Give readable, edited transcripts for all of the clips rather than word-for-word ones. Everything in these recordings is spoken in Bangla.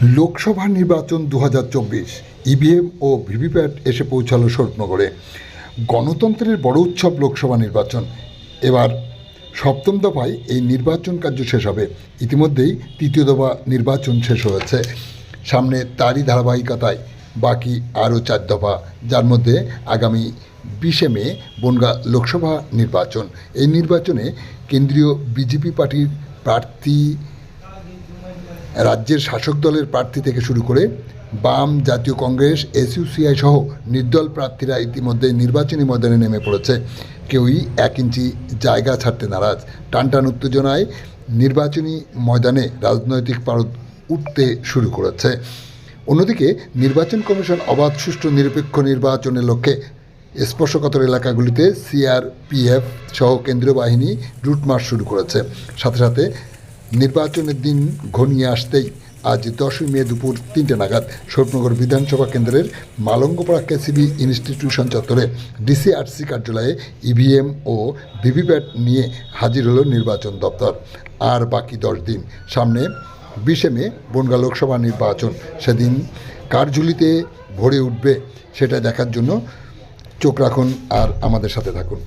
লোকসভা নির্বাচন 2024 ইভিএম ও ভিভিপ্যাট এসে পৌঁছালো শরৎনগরে। গণতন্ত্রের বড় উৎসব লোকসভা নির্বাচন। এবার সপ্তম দফায় এই নির্বাচন কার্য শেষ হবে। ইতিমধ্যেই তৃতীয় দফা নির্বাচন শেষ হয়েছে। সামনে তারই ধারাবাহিকতায় বাকি আরও 4 দফা, যার মধ্যে আগামী 20 মে বনগাঁ লোকসভা নির্বাচন। এই নির্বাচনে কেন্দ্রীয় বিজেপি পার্টির প্রার্থী, রাজ্যের শাসক দলের প্রার্থী থেকে শুরু করে বাম, জাতীয় কংগ্রেস, এসইউসিআই সহ নির্দল প্রার্থীরা ইতিমধ্যে নির্বাচনী ময়দানে নেমে পড়েছে। কেউই 1 ইঞ্চি জায়গা ছাড়তে নারাজ। টানটান উত্তেজনায় নির্বাচনী ময়দানে রাজনৈতিক পারদ উঠতে শুরু করেছে। অন্যদিকে নির্বাচন কমিশন অবাধ, সুষ্ঠু, নিরপেক্ষ নির্বাচনের লক্ষ্যে স্পর্শকাতর এলাকাগুলিতে সিআরপিএফ সহ কেন্দ্রীয় বাহিনী রুট মার্চ শুরু করেছে। সাথে সাথে নির্বাচনের দিন ঘনিয়ে আসতেই আজ 10 মে দুপুর 3টে নাগাদ শরৎনগর বিধানসভা কেন্দ্রের মালঙ্গপাড়া কেসিবি ইনস্টিটিউশন চত্বরে ডিসিআরসি কার্যালয়ে ইভিএম ও ভিভিপ্যাট নিয়ে হাজির হলো নির্বাচন দপ্তর। আর বাকি 10 দিন। সামনে 20 মে বনগাঁ লোকসভা নির্বাচন। সেদিন কার ঝুলিতে ভরে উঠবে সেটা দেখার জন্য চোখ রাখুন আর আমাদের সাথে থাকুন।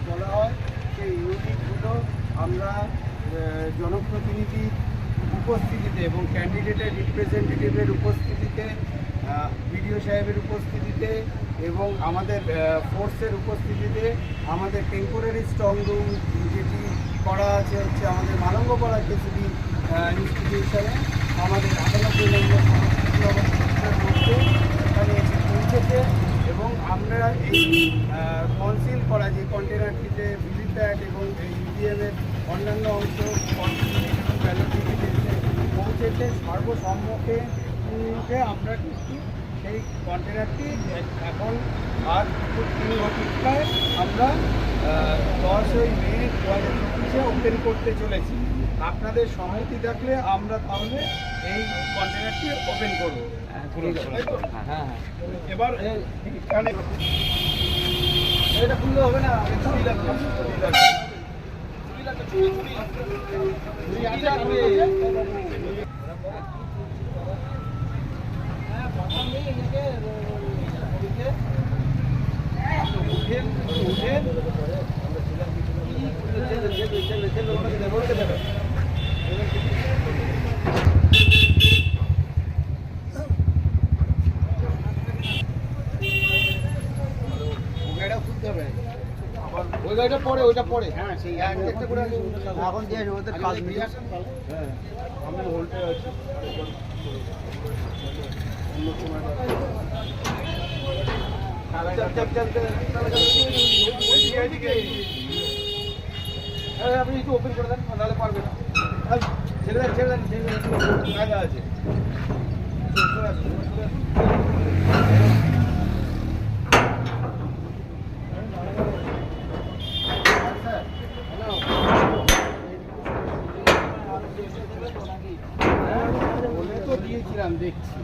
বলা হয় সেই ইউনিটগুলো আমরা জনপ্রতিনিধির উপস্থিতিতে এবং ক্যান্ডিডেটের রিপ্রেজেন্টেটিভের উপস্থিতিতে, বিডিও সাহেবের উপস্থিতিতে এবং আমাদের ফোর্সের উপস্থিতিতে আমাদের টেম্পোরারি স্ট্রং রুম যেটি করা আছে হচ্ছে আমাদের মালঙ্গপাড়া কেসিবি ইনস্টিটিউশনে আমাদের 98 নম্বর সংস্কৃতি অবস্থার মধ্যে এখানে এসে পৌঁছেছে। এবং আমরা এই কনসিল করা যে কন্টেনারটিতে ভিভিপ্যাট এবং এই ইভিএমের অন্যান্য অংশ ব্যালট টিকিটে পৌঁছেছে সর্বসম্মুখে আমরা কিন্তু সেই কন্টেনারটি এখন আর 3 ঘটিকায় আমরা 10 মে 2024 ওপেন করতে চলেছি। আপনাদের সম্মতি থাকলে আমরা তাহলে এই কন্টেনারটি ওপেন করবো। হ্যাঁ, এবার এখানে এটা খুললে হবে না, ওই গাড়িটা পরে, ওইটা পরে। হ্যাঁ, সেই একটা করে এখন দিয়ে ওদের কাজ নিয়ে আসেন। হ্যাঁ, আমি হোল্ডে আছি। অন্য সময় আপনি একটু ওপেন করে দেন, নাহলে পারবে না। ছেড়ে দেন কায়দা আছে। বলে তো দিয়েছিলাম, দেখছি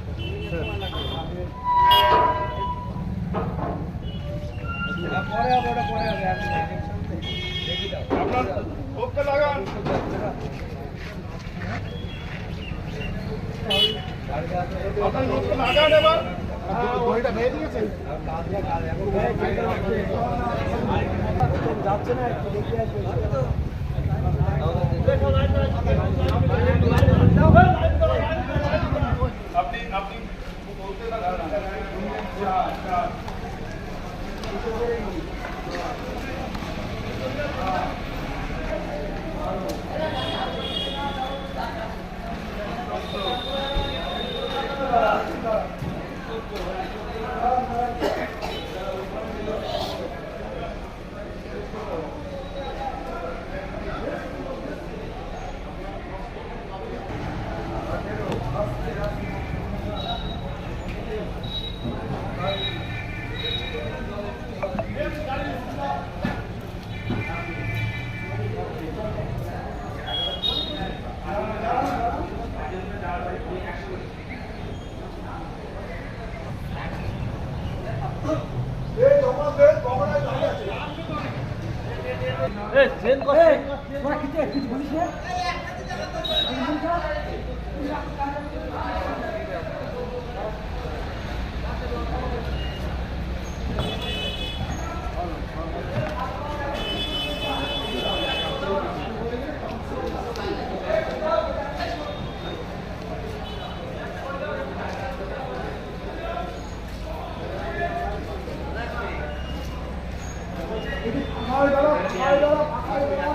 পরে হবে আপনার ওকে লাগান। আপনার লোককে লাগান এবার। দড়িটা ভেঙে দিয়েছেন, যাচ্ছে না, একটু দেখে আসবে। আপনি বলতে ফাঁকা